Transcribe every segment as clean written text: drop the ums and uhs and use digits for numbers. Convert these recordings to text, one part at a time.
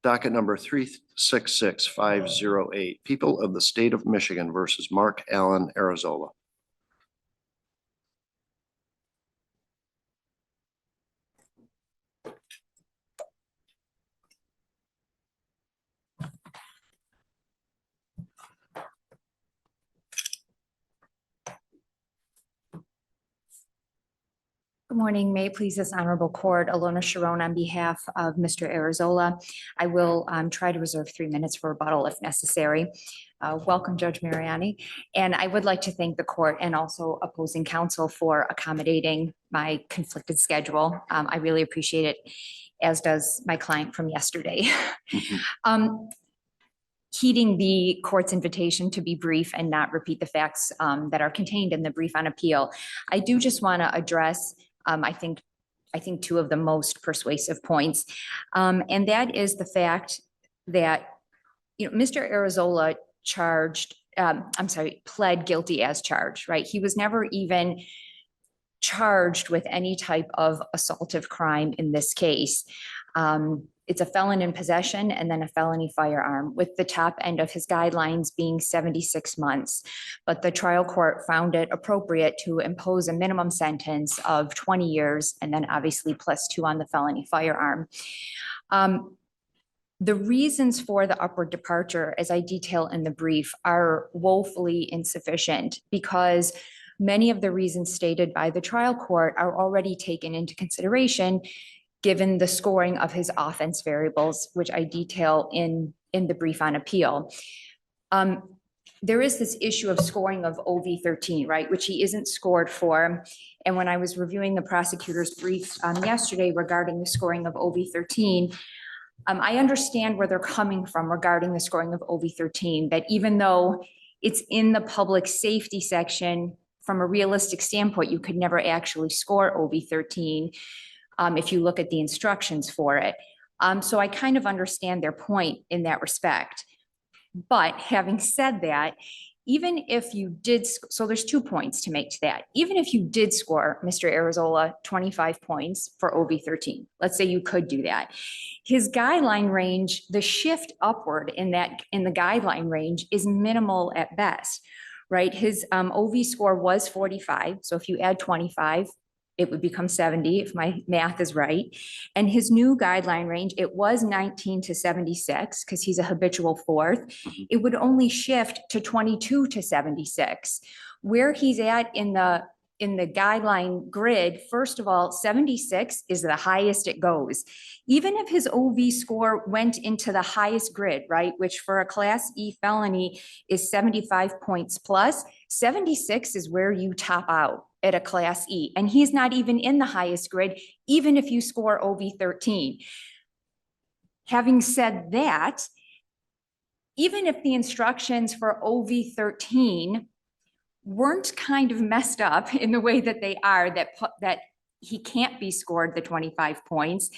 Docket number 366508, People of the State of Michigan versus Mark Allen, Arizola. Good morning. May it please this honorable court, Alona Sharon on behalf of Mr. Arizola. I will try to reserve 3 minutes for rebuttal if necessary. Welcome, Judge Mariani. And I would like to thank the court and also opposing counsel for accommodating my conflicted schedule. I really appreciate it, as does my client from yesterday. Heeding the court's invitation to be brief and not repeat the facts that are contained in the brief on appeal, I do just want to address I think 2 of the most persuasive points, and that is the fact that Mr. Arizola pled guilty as charged. Right, he was never even charged with any type of assaultive crime in this case. It's a felon in possession and then a felony firearm, with the top end of his guidelines being 76 months. But the trial court found it appropriate to impose a minimum sentence of 20 years and then obviously +2 on the felony firearm. The reasons for the upward departure, as I detail in the brief, are woefully insufficient because many of the reasons stated by the trial court are already taken into consideration given the scoring of his offense variables, which I detail in the brief on appeal. There is this issue of scoring of OV13, right, which he isn't scored for. And when I was reviewing the prosecutor's brief yesterday regarding the scoring of OV13, I understand where they're coming from regarding the scoring of OV13, that even though it's in the public safety section, from a realistic standpoint, you could never actually score OV13 if you look at the instructions for it. So I kind of understand their point in that respect. But having said that, even if you did, so there's 2 points to make to that. Even if you did score Mr. Arizola 25 points for OV13, let's say you could do that, his guideline range, the shift upward in the guideline range is minimal at best, right? His OV score was 45. So if you add 25, it would become 70 if my math is right. And his new guideline range, it was 19 to 76 because he's a habitual fourth. It would only shift to 22 to 76. Where he's at in the guideline grid, first of all, 76 is the highest it goes. Even if his OV score went into the highest grid, right, which for a Class E felony is 75 points plus, 76 is where you top out at a Class E. And he's not even in the highest grid, even if you score OV13. Having said that, even if the instructions for OV13 weren't kind of messed up in the way that they are, that he can't be scored the 25 points,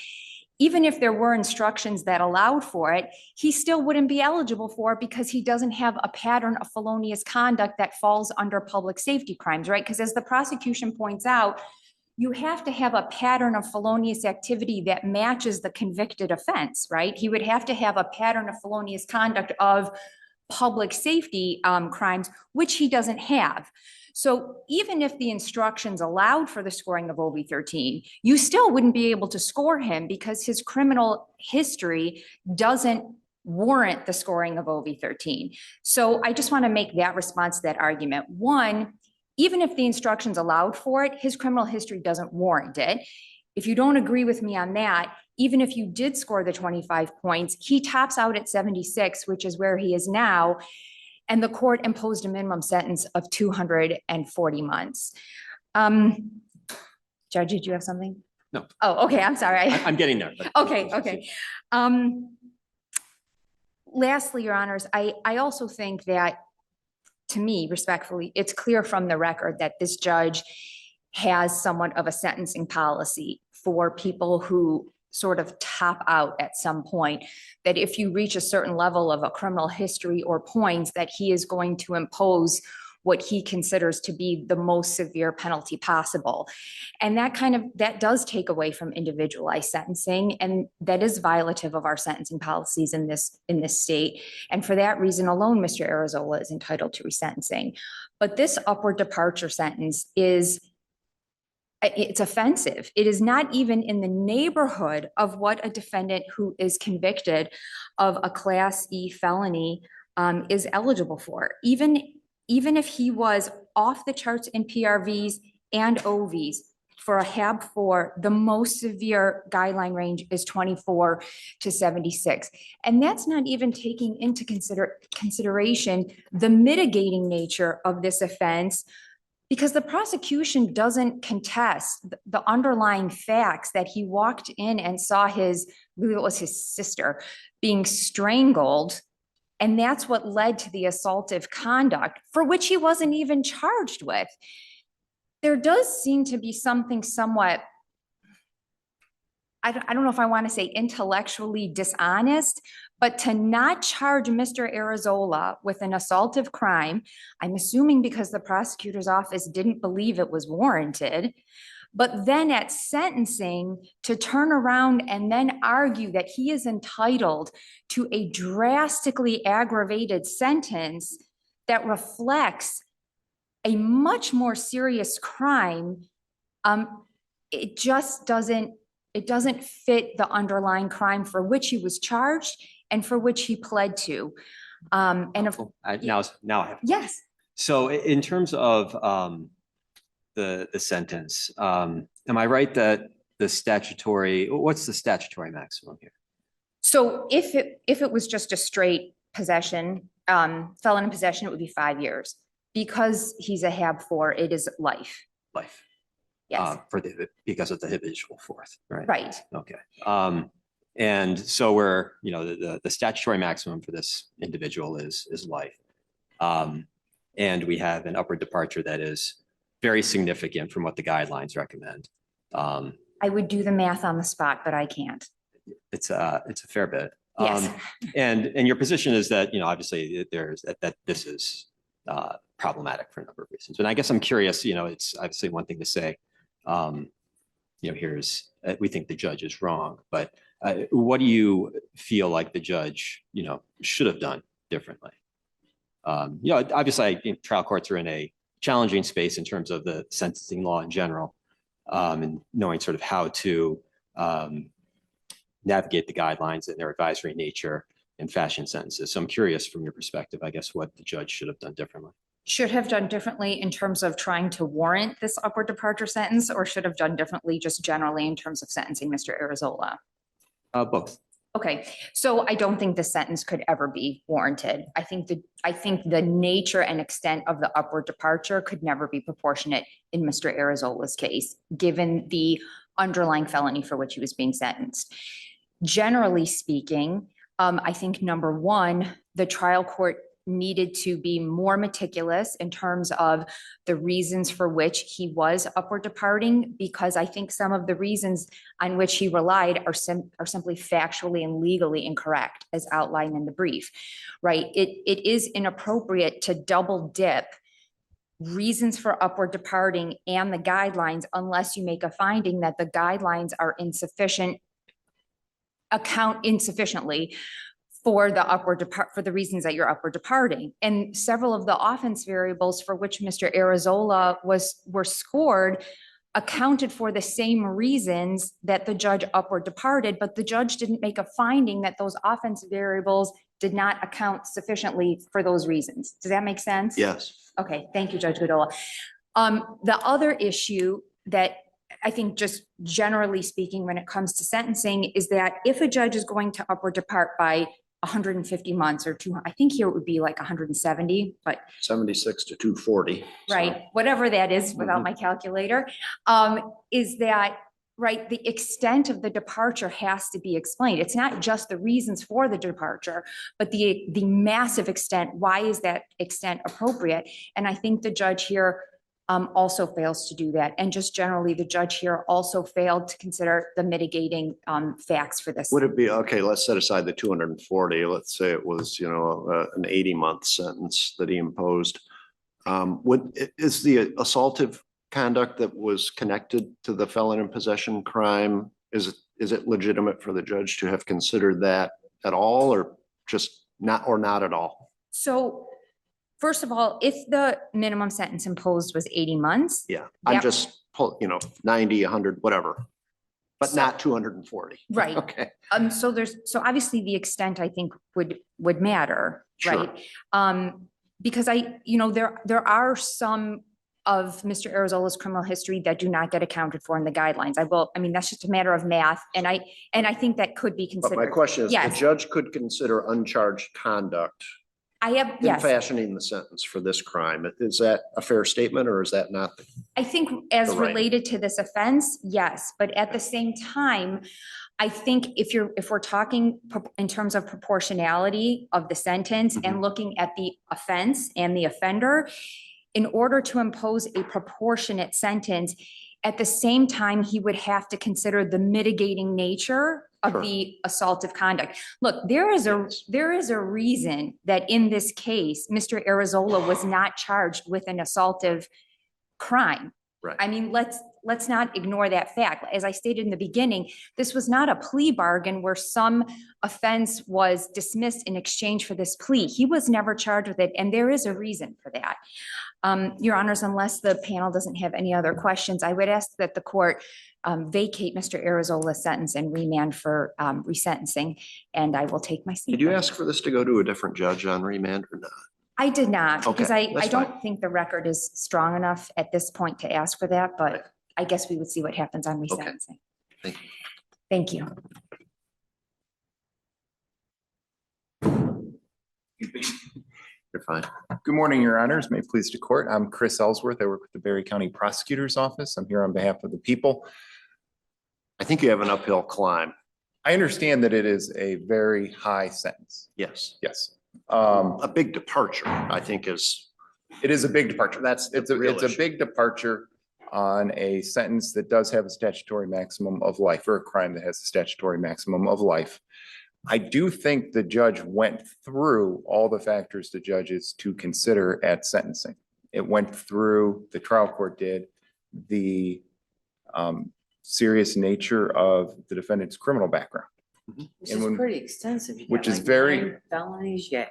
even if there were instructions that allowed for it, he still wouldn't be eligible for it because he doesn't have a pattern of felonious conduct that falls under public safety crimes, right? Because as the prosecution points out, you have to have a pattern of felonious activity that matches the convicted offense, right? He would have to have a pattern of felonious conduct of public safety crimes, which he doesn't have. So even if the instructions allowed for the scoring of OV13, you still wouldn't be able to score him because his criminal history doesn't warrant the scoring of OV13. So I just want to make that response to that argument. One, even if the instructions allowed for it, his criminal history doesn't warrant it. If you don't agree with me on that, even if you did score the 25 points, he tops out at 76, which is where he is now. And the court imposed a minimum sentence of 240 months. Judge, did you have something? No. Oh, okay. I'm sorry. I'm getting there. But Okay. Lastly, Your Honors, I also think that, to me, respectfully, it's clear from the record that this judge has somewhat of a sentencing policy for people who sort of top out at some point, that if you reach a certain level of a criminal history or points, that he is going to impose what he considers to be the most severe penalty possible. And that does take away from individualized sentencing, and that is violative of our sentencing policies in this state. And for that reason alone, Mr. Arizola is entitled to resentencing. But this upward departure sentence it's offensive. It is not even in the neighborhood of what a defendant who is convicted of a Class E felony is eligible for. Even if he was off the charts in PRVs and OVs for a HAB4, the most severe guideline range is 24 to 76. And that's not even taking into consideration the mitigating nature of this offense, because the prosecution doesn't contest the underlying facts that he walked in and saw I believe it was his sister, being strangled. And that's what led to the assaultive conduct for which he wasn't even charged with. There does seem to be something somewhat, I don't know if I want to say intellectually dishonest, but to not charge Mr. Arizola with an assaultive crime, I'm assuming because the prosecutor's office didn't believe it was warranted, but then at sentencing to turn around and then argue that he is entitled to a drastically aggravated sentence that reflects a much more serious crime, it just doesn't fit the underlying crime for which he was charged and for which he pled to. Now I have. Yes. So in terms of the sentence, am I right that what's the statutory maximum here? So if it was just a straight possession, felon in possession, it would be 5 years. Because he's a HAB4, it is life. Life. Yes. Because of the habitual fourth, right? Right. Okay. And so we're, the statutory maximum for this individual is life. And we have an upward departure that is very significant from what the guidelines recommend. I would do the math on the spot, but I can't. It's a fair bit. Yes. And your position is that, obviously that this is problematic for a number of reasons. And I guess I'm curious, it's obviously one thing to say, we think the judge is wrong, but what do you feel like the judge, should have done differently? Obviously I think trial courts are in a challenging space in terms of the sentencing law in general, and knowing sort of how to navigate the guidelines and their advisory nature and fashion sentences. So I'm curious from your perspective, I guess, what the judge should have done differently. Should have done differently in terms of trying to warrant this upward departure sentence, or should have done differently just generally in terms of sentencing Mr. Arizola? Both. Okay, so I don't think the sentence could ever be warranted. I think the nature and extent of the upward departure could never be proportionate in Mr. Arizola's case, given the underlying felony for which he was being sentenced. Generally speaking, I think number one, the trial court needed to be more meticulous in terms of the reasons for which he was upward departing, because I think some of the reasons on which he relied are simply factually and legally incorrect, as outlined in the brief, right? It is inappropriate to double dip reasons for upward departing and the guidelines unless you make a finding that the guidelines are account insufficiently for the reasons that you're upward departing. And several of the offense variables for which Mr. Arizola were scored accounted for the same reasons that the judge upward departed, but the judge didn't make a finding that those offense variables did not account sufficiently for those reasons. Does that make sense? Yes. Okay, thank you, Judge Godola. The other issue that I think, just generally speaking, when it comes to sentencing, is that if a judge is going to upward depart by 150 months or 200, I think here it would be like 170, but 76 to 240. right, whatever that is without my calculator, is that, right, the extent of the departure has to be explained. It's not just the reasons for the departure, but the massive extent. Why is that extent appropriate? And I think the judge here also fails to do that. And just generally, the judge here also failed to consider the mitigating facts for this. Would it be, okay, let's set aside the 240. Let's say it was, an 80-month sentence that he imposed. Is the assaultive conduct that was connected to the felon in possession crime, is it legitimate for the judge to have considered that at all, or just not, or not at all? So first of all, if the minimum sentence imposed was 80 months. Yeah, I'm that- just, 90, 100, whatever, but So- not 240. Right. Okay. So obviously the extent I think would matter, Sure. right? Because there are some of Mr. Arizola's criminal history that do not get accounted for in the guidelines. That's just a matter of math. And I think that could be But my considered. question is, the Yes. judge could consider uncharged conduct in Yes. fashioning the sentence for this crime. Is that a fair statement, or is that not? I think as The right. related to this offense, yes, but at the same time, I think if we're talking in terms of proportionality of the sentence and looking at the offense and the offender, in order to impose a proportionate sentence, at the same time, he would have to consider the mitigating nature of Sure. the assaultive conduct. Look, there is a reason that in this case, Mr. Arizola was not charged with an assaultive crime. Right. I mean, let's not ignore that fact. As I stated in the beginning, this was not a plea bargain where some offense was dismissed in exchange for this plea. He was never charged with it, and there is a reason for that. Your Honors, unless the panel doesn't have any other questions, I would ask that the court vacate Mr. Arizola's sentence and remand for resentencing, and I will take my seat. Did you ask for this to go to a different judge on remand or not? I did not, because Okay, I that's don't fine. think the record is strong enough at this point to ask for that, Right. but I guess we would see what happens on Okay. resentencing. Thank you. Thank you. You're fine. Good morning, Your Honors. May it please the court. I'm Chris Ellsworth. I work with the Berry County Prosecutor's Office. I'm here on behalf of the people. I think you have an uphill climb. I understand that it is a very high sentence. Yes. Yes. A big departure, I think, is, It is a big departure. That's the It's a real issue. big departure on a sentence that does have a statutory maximum of life, or a crime that has a statutory maximum of life. I do think the judge went through all the factors the judge is to consider at sentencing. It went through, the trial court did, the serious nature of the defendant's criminal background. Which And is when- pretty extensive. You which got is like very- 9 felonies, you got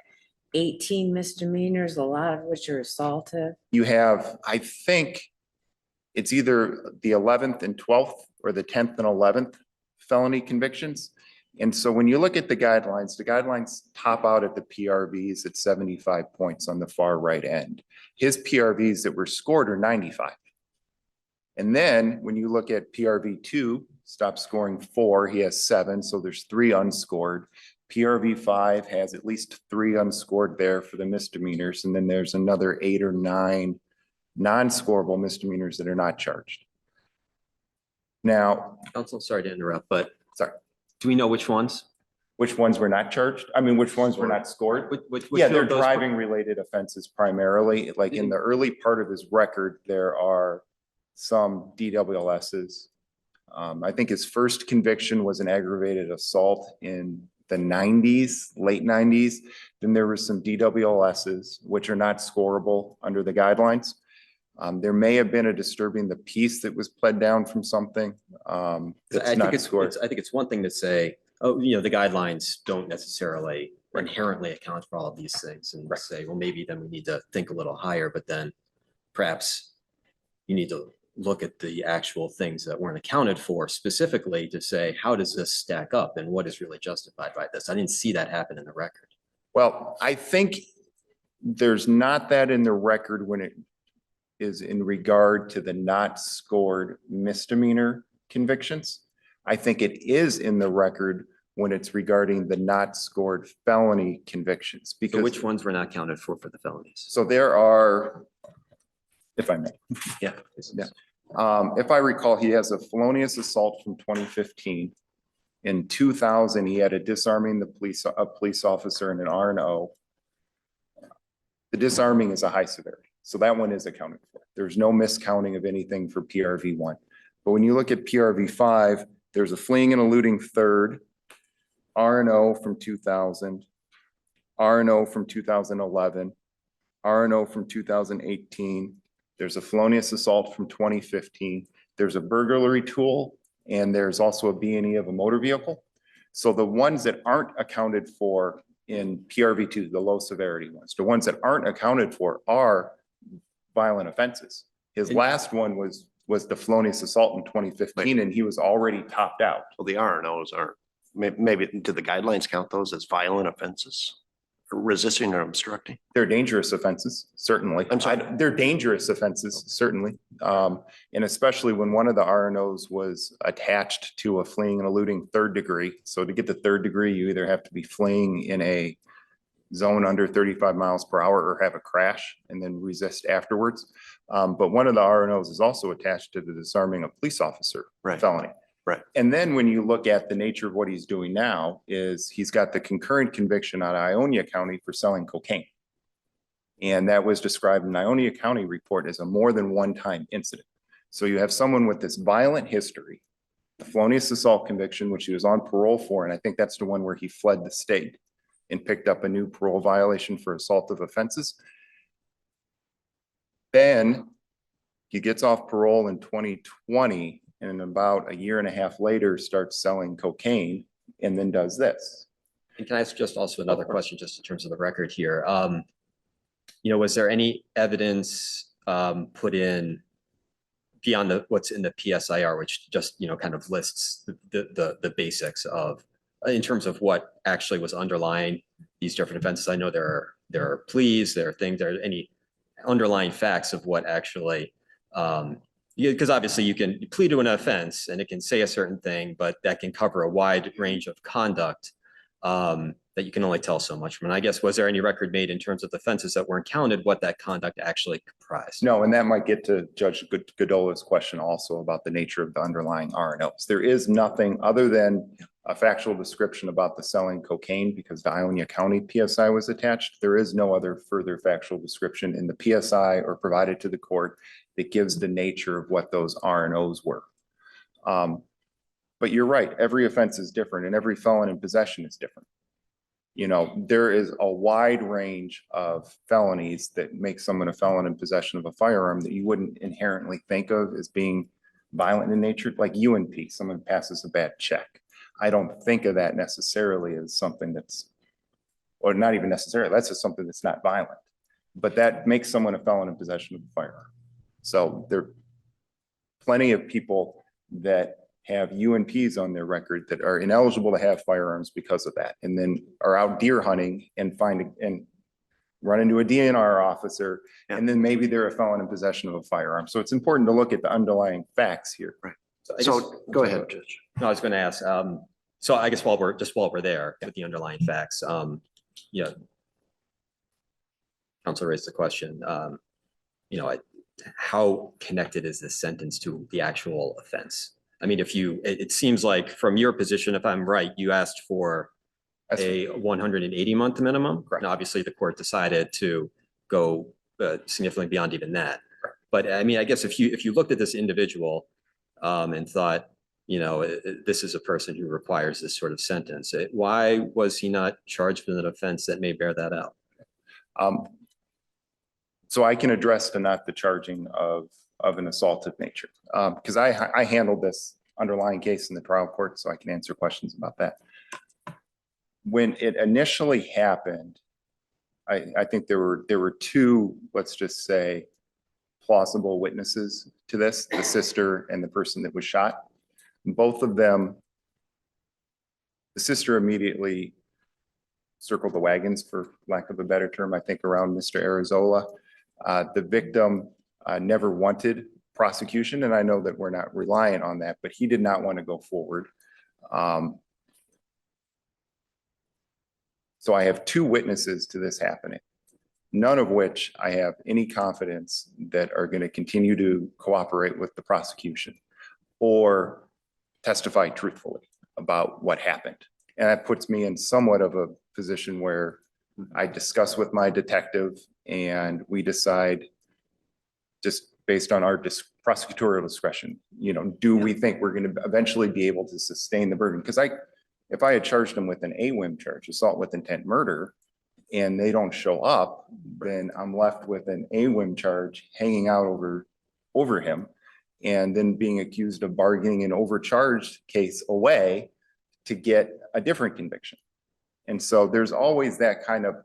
18 misdemeanors, a lot of which are assaultive. You have, I think, it's either the 11th and 12th or the 10th and 11th felony convictions. And so when you look at the guidelines top out at the PRVs at 75 points on the far right end. His PRVs that were scored are 95. And then when you look at PRV 2, stop scoring 4, he has 7, so there's 3 unscored. PRV 5 has at least 3 unscored there for the misdemeanors, and then there's another 8 or 9 non-scorable misdemeanors that are not charged. Now, Counsel, sorry to interrupt, but sorry, do we know which ones? which ones were not charged? I mean, which ones were not scored? Which Yeah, they're of those- driving related offenses primarily. Like in the early part of his record, there are some DWLSs. I think his first conviction was an aggravated assault in the 90s, late 90s. Then there were some DWLSs, which are not scorable under the guidelines. There may have been a disturbing the peace that was pled down from something. That's not scored. I think it's one thing to say, oh, the guidelines don't necessarily inherently account for all of these things and say, well, maybe then we need to think a little higher, but then perhaps you need to look at the actual things that weren't accounted for specifically to say, how does this stack up and what is really justified by this? I didn't see that happen in the record. Well, I think there's not that in the record when it is in regard to the not scored misdemeanor convictions. I think it is in the record when it's regarding the not scored felony convictions. So Because which ones were not counted for the felonies? so there are, if I may, Yeah. if I recall, he has a felonious assault from 2015. In 2000, he had a disarming a police officer and an R&O. The disarming is a high severity, so that one is accounted for. There's no miscounting of anything for PRV 1. But when you look at PRV 5, there's a fleeing and eluding third, R&O from 2000, R&O from 2011, R&O from 2018. There's a felonious assault from 2015. There's a burglary tool, and there's also a B&E of a motor vehicle. So the ones that aren't accounted for in PRV2, the low severity ones, the ones that aren't accounted for are violent offenses. His last one was the felonious assault in 2015, and he was already topped out. So the R&Os are, maybe do the guidelines count those as violent offenses? Resisting or obstructing? They're dangerous offenses, certainly. I'm sorry? They're dangerous offenses, certainly. And especially when one of the R&Os was attached to a fleeing and eluding third degree. So to get the third degree, you either have to be fleeing in a zone under 35 miles per hour or have a crash and then resist afterwards. But one of the R&Os is also attached to the disarming a police officer felony. Right. And then when you look at the nature of what he's doing now is he's got the concurrent conviction out of Ionia County for selling cocaine. And that was described in Ionia County report as a more than one-time incident. So you have someone with this violent history, the felonious assault conviction, which he was on parole for, and I think that's the one where he fled the state and picked up a new parole violation for assaultive offenses. Then he gets off parole in 2020, and about a year and a half later starts selling cocaine and then does this. And can I ask just also another question, just in terms of the record here? Was there any evidence put in beyond what's in the PSIR, which just, kind of lists the basics of, in terms of what actually was underlying these different offenses? I know there are pleas, there are things, there are any underlying facts of what actually, because obviously you can plead to an offense and it can say a certain thing, but that can cover a wide range of conduct that you can only tell so much from. And I guess, was there any record made in terms of the offenses that weren't counted, what that conduct actually comprised? No, and that might get to Judge Godola's question also about the nature of the underlying R&Os. There is nothing other than a factual description about the selling cocaine because the Ionia County PSI was attached. There is no other further factual description in the PSI or provided to the court that gives the nature of what those R&Os were. But you're right, every offense is different and every felon in possession is different. There is a wide range of felonies that make someone a felon in possession of a firearm that you wouldn't inherently think of as being violent in nature, like UNP, someone passes a bad check. I don't think of that necessarily as something that's, or not even necessarily, that's just something that's not violent. But that makes someone a felon in possession of a firearm. So there are plenty of people that have UNPs on their record that are ineligible to have firearms because of that, and then are out deer hunting and run into a DNR officer, and then maybe they're a felon in possession of a firearm. So it's important to look at the underlying facts here. Right. So go ahead, Judge. No, I was going to ask. So I guess while we're there with the underlying facts, counsel raised the question. How connected is this sentence to the actual offense? I mean, it seems like from your position, if I'm right, you asked for a 180-month minimum. Correct. And obviously the court decided to go significantly beyond even that. Correct. But I mean, I guess if you looked at this individual and thought, this is a person who requires this sort of sentence, why was he not charged with an offense that may bear that out? So I can address the charging of an assaultive nature, because I handled this underlying case in the trial court, so I can answer questions about that. When it initially happened, I think there were two, let's just say, plausible witnesses to this, the sister and the person that was shot. Both of them, the sister immediately circled the wagons, for lack of a better term, I think, around Mr. Arizola. The victim never wanted prosecution, and I know that we're not reliant on that, but he did not want to go forward. So I have two witnesses to this happening, none of which I have any confidence that are going to continue to cooperate with the prosecution or testify truthfully about what happened. And that puts me in somewhat of a position where I discuss with my detective and we decide, just based on our prosecutorial discretion, do we think we're going to eventually be able to sustain the burden? Because if I had charged him with an AWIM charge, assault with intent murder, and they don't show up, then I'm left with an AWIM charge hanging out over him, and then being accused of bargaining an overcharged case away to get a different conviction. And so there's always that kind of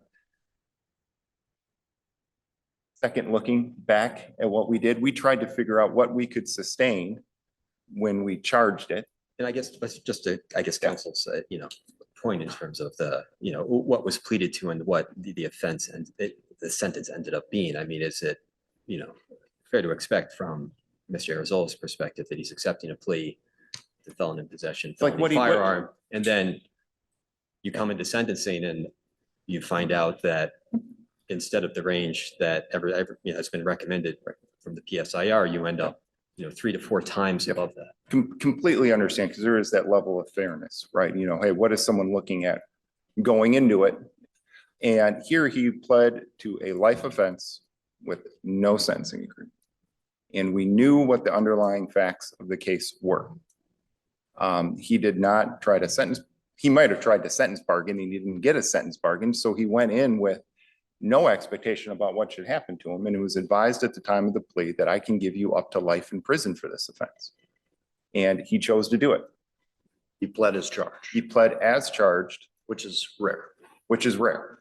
second looking back at what we did. We tried to figure out what we could sustain when we charged it. And I guess, that's just to, I guess, counsel's, point in terms of the, what was pleaded to and what the offense and the sentence ended up being. I mean, is it, fair to expect from Mr. Arizola's perspective that he's accepting a plea to felon in possession, Like felony what he- firearm, and then you come into sentencing and you find out that instead of the range that has been recommended from the PSIR, you end up, 3 to 4 times above that. Completely understand, because there is that level of fairness, right? Hey, what is someone looking at going into it? And here he pled to a life offense with no sentencing agreement. And we knew what the underlying facts of the case were. He did not try to sentence. He might have tried to sentence bargain. He didn't get a sentence bargain. So he went in with no expectation about what should happen to him. And it was advised at the time of the plea that I can give you up to life in prison for this offense. And he chose to do it. He pled as charged, He pled as charged, which is rare. which is rare.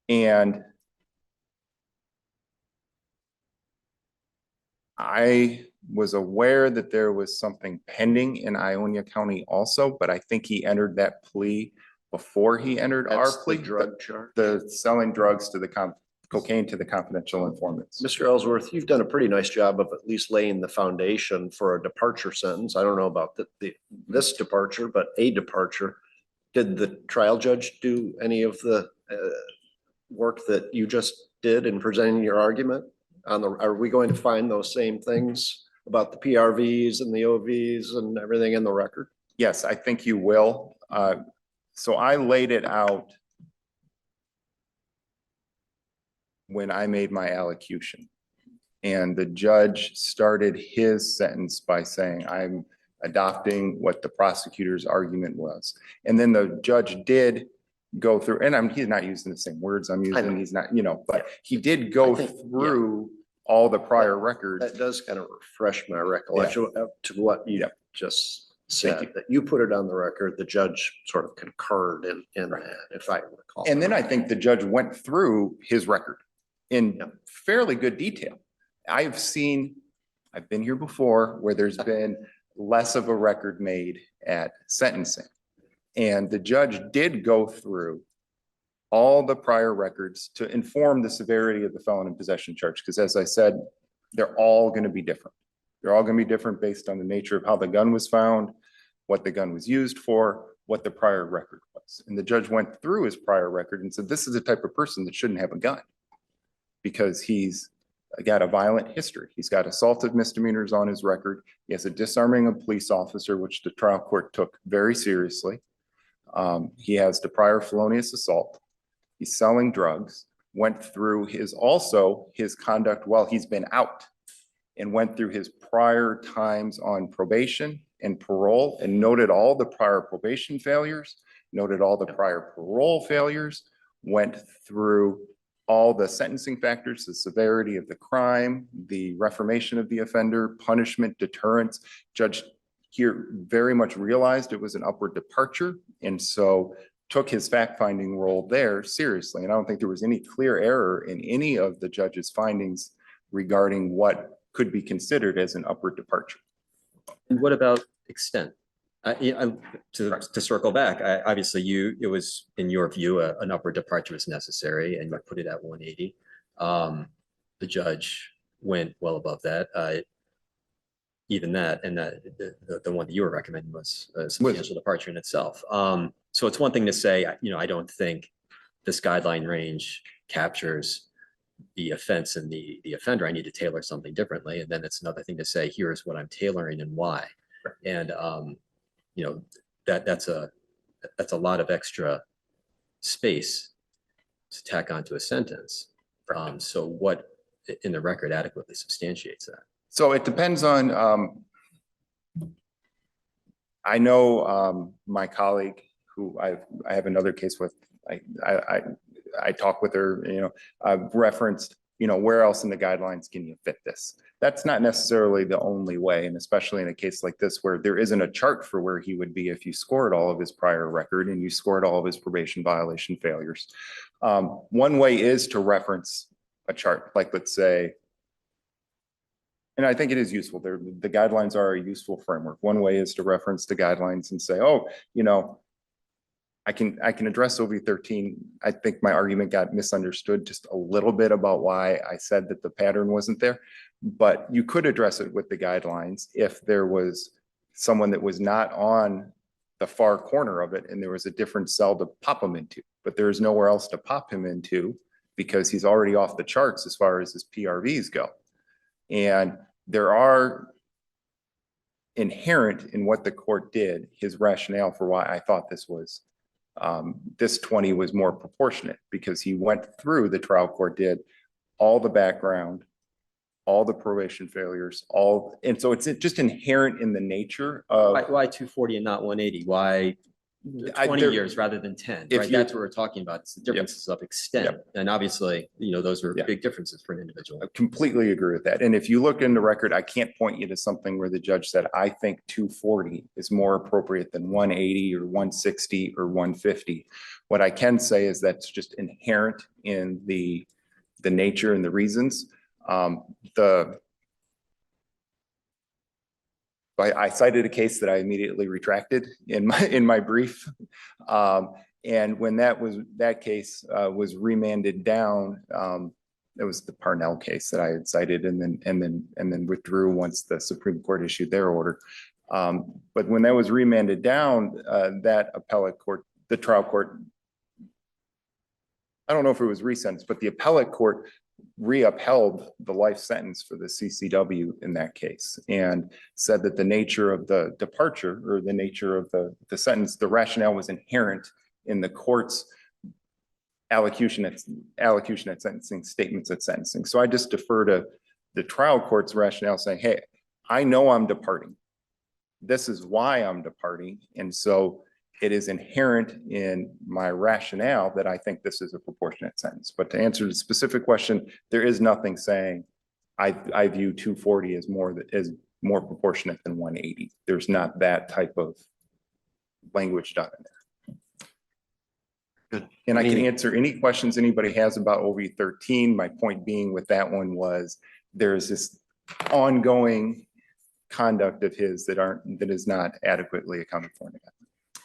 And I was aware that there was something pending in Ionia County also, but I think he entered that plea before he entered our That's the plea. drug charge. The selling drugs to the cocaine to the confidential informants. Mr. Ellsworth, you've done a pretty nice job of at least laying the foundation for a departure sentence. I don't know about this departure, but a departure. Did the trial judge do any of the work that you just did in presenting your argument? Are we going to find those same things about the PRVs and the OVs and everything in the record? Yes, I think you will. So I laid it out when I made my allocution. And the judge started his sentence by saying, I'm adopting what the prosecutor's argument was. And then the judge did go through, and he's not using the same words I'm using, he's not, but he did go I think, through all the prior records. That does kind of refresh my recollection to what you just said, that you put it on the record, the judge sort of concurred in that, if I recall. And then I think the judge went through his record in fairly good detail. I've been here before where there's been less of a record made at sentencing. And the judge did go through all the prior records to inform the severity of the felon in possession charge. Because as I said, they're all going to be different. They're all going to be different based on the nature of how the gun was found, what the gun was used for, what the prior record was. And the judge went through his prior record and said, this is the type of person that shouldn't have a gun because he's got a violent history. He's got assaultive misdemeanors on his record. He has a disarming of police officer, which the trial court took very seriously. He has the prior felonious assault. He's selling drugs, went through his conduct while he's been out, and went through his prior times on probation and parole and noted all the prior probation failures, noted all the prior parole failures, went through all the sentencing factors, the severity of the crime, the reformation of the offender, punishment, deterrence. Judge here very much realized it was an upward departure, and so took his fact-finding role there seriously. And I don't think there was any clear error in any of the judge's findings regarding what could be considered as an upward departure. And what about extent? To circle back, obviously it was, in your view, an upward departure was necessary, and you put it at 180. The judge went well above that. Even that, and the one that you were recommending was a substantial departure in itself. So it's one thing to say, I don't think this guideline range captures the offense and the offender. I need to tailor something differently. And then it's another thing to say, here's what I'm tailoring and why. And that's a lot of extra space to tack onto a sentence. So what in the record adequately substantiates that? So it depends on, I know my colleague who I have another case with, I talk with her, I've referenced, where else in the guidelines can you fit this? That's not necessarily the only way, and especially in a case like this where there isn't a chart for where he would be if you scored all of his prior record and you scored all of his probation violation failures. One way is to reference a chart, like let's say, and I think it is useful. The guidelines are a useful framework. One way is to reference the guidelines and say, oh, I can address OV13. I think my argument got misunderstood just a little bit about why I said that the pattern wasn't there, but you could address it with the guidelines if there was someone that was not on the far corner of it and there was a different cell to pop him into, but there's nowhere else to pop him into because he's already off the charts as far as his PRVs go. And there are inherent in what the court did, his rationale for why I thought this was this 20 was more proportionate, because he went through, the trial court did, all the background, all the probation failures, and so it's just inherent in the nature of. Why 240 and not 180? Why 20 years rather than 10, right? That's what we're talking about. It's the differences of extent. And obviously, those are big differences for an individual. I completely agree with that. And if you look in the record, I can't point you to something where the judge said, I think 240 is more appropriate than 180 or 160 or 150. What I can say is that's just inherent in the nature and the reasons. I cited a case that I immediately retracted in my brief. And when that case was remanded down, it was the Parnell case that I had cited and then withdrew once the Supreme Court issued their order. But when that was remanded down, that appellate court, the trial court, I don't know if it was resentenced, but the appellate court re-upheld the life sentence for the CCW in that case and said that the nature of the departure or the nature of the sentence, the rationale was inherent in the court's allocution at sentencing, statements at sentencing. So I just defer to the trial court's rationale saying, hey, I know I'm departing. This is why I'm departing. And so it is inherent in my rationale that I think this is a proportionate sentence. But to answer the specific question, there is nothing saying I view 240 as more proportionate than 180. There's not that type of language done in there. Good. And I can answer any questions anybody has about OV13. My point being with that one was there's this ongoing conduct of his that is not adequately accounted for in the guidelines.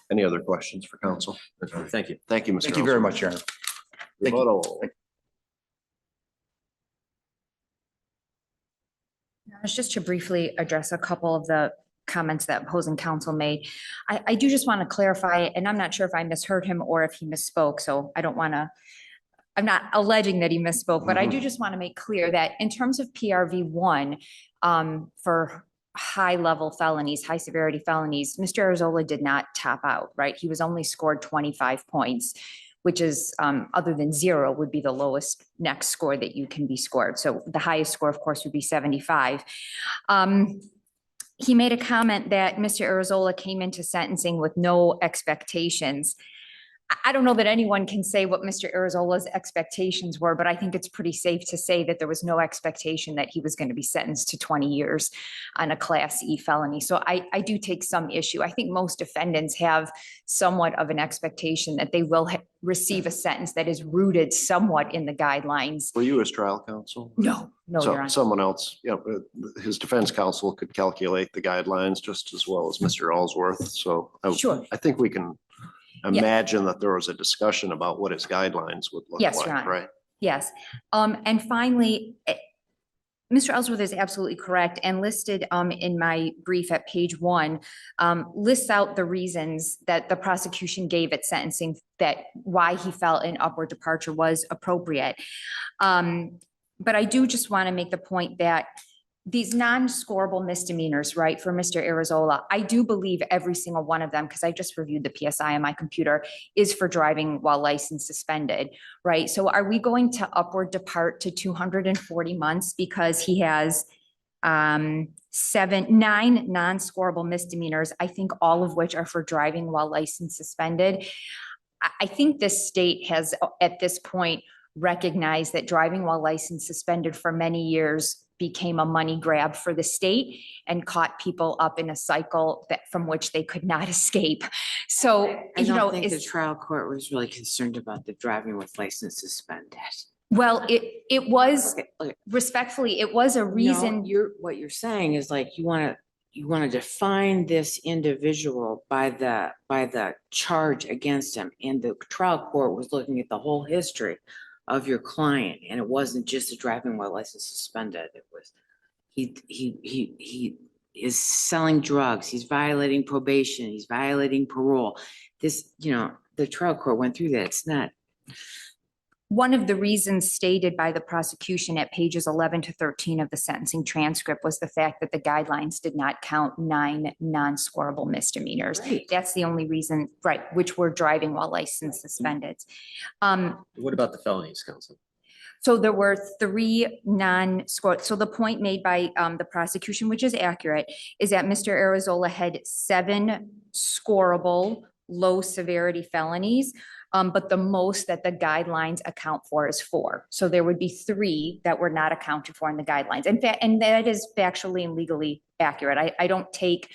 Any other questions for counsel? Thank you. Thank you, Mr. Thank you very much, Aaron. Thank you. Rebuttal. Just to briefly address a couple of the comments that opposing counsel made. I do just want to clarify, and I'm not sure if I misheard him or if he misspoke, so I don't want to, I'm not alleging that he misspoke, but I do just want to make clear that in terms of PRV 1, for high level felonies, high severity felonies, Mr. Arizola did not top out, right? He was only scored 25 points, which is other than 0 would be the lowest next score that you can be scored. So the highest score, of course, would be 75. He made a comment that Mr. Arizola came into sentencing with no expectations. I don't know that anyone can say what Mr. Arizola's expectations were, but I think it's pretty safe to say that there was no expectation that he was going to be sentenced to 20 years on a Class E felony. So I do take some issue. I think most defendants have somewhat of an expectation that they will receive a sentence that is rooted somewhat in the guidelines. Were you as trial counsel? No, Your So Honor. someone else, his defense counsel could calculate the guidelines just as well as Mr. Allsworth. So Sure. I think we can imagine that there was a discussion about what his guidelines would look Yes, like, Your Honor. right? Yes. And finally, Mr. Ellsworth is absolutely correct, and listed in my brief at page 1, lists out the reasons that the prosecution gave at sentencing that why he felt an upward departure was appropriate. But I do just want to make the point that these non-scorable misdemeanors, right, for Mr. Arizola, I do believe every single one of them, because I just reviewed the PSI on my computer, is for driving while license suspended, right? So are we going to upward depart to 240 months because he has nine non-scorable misdemeanors, I think all of which are for driving while license suspended. I think this state has at this point recognized that driving while license suspended for many years became a money grab for the state and caught people up in a cycle that from which they could not escape. So, I you know, don't think the it's, trial court was really concerned about the driving with license suspended. well, it was Okay. respectfully, it was a No, reason. what you're saying is like, you want to define this individual by the charge against him. And the trial court was looking at the whole history of your client, and it wasn't just a driving while license suspended. It was, he is selling drugs, he's violating probation, he's violating parole. This, the trial court went through that. It's not. One of the reasons stated by the prosecution at pages 11 to 13 of the sentencing transcript was the fact that the guidelines did not count 9 non-scorable misdemeanors. Right. That's the only reason, right, which were driving while license suspended. What about the felonies, counsel? So there were 3 non-score. So the point made by the prosecution, which is accurate, is that Mr. Arizola had 7 scorable, low severity felonies. But the most that the guidelines account for is 4. So there would be 3 that were not accounted for in the guidelines. In fact, and that is factually and legally accurate. I don't take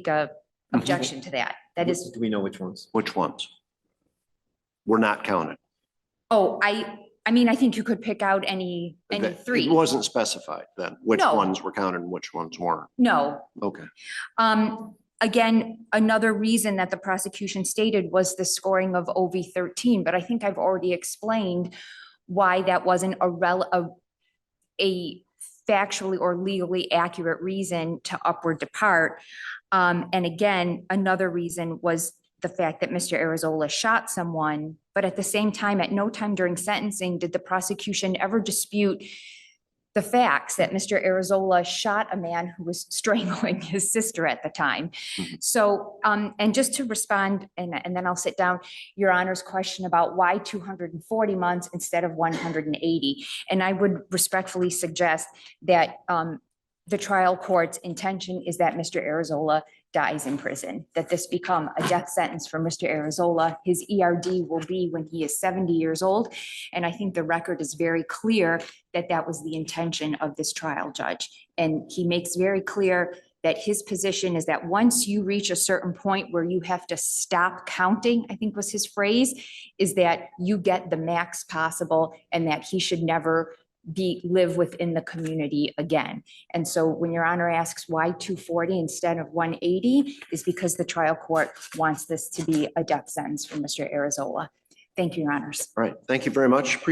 a objection to that. That is, Do we know which ones? Which ones? Were not counted. oh, I mean, I think you could pick out any That- 3. It wasn't specified then, which No. ones were counted and which ones weren't. No. Okay. Again, another reason that the prosecution stated was the scoring of OV13, but I think I've already explained why that wasn't a factually or legally accurate reason to upward depart. And again, another reason was the fact that Mr. Arizola shot someone, but at the same time, at no time during sentencing did the prosecution ever dispute the facts that Mr. Arizola shot a man who was strangling his sister at the time. So, and just to respond, and then I'll sit down, Your Honor's question about why 240 months instead of 180. And I would respectfully suggest that the trial court's intention is that Mr. Arizola dies in prison, that this become a death sentence for Mr. Arizola. His ERD will be when he is 70 years old. And I think the record is very clear that that was the intention of this trial judge. And he makes very clear that his position is that once you reach a certain point where you have to stop counting, I think was his phrase, is that you get the max possible and that he should never live within the community again. And so when Your Honor asks why 240 instead of 180 is because the trial court wants this to be a death sentence for Mr. Arizola. Thank you, Your Honors. All right. Thank you very much. Appreciate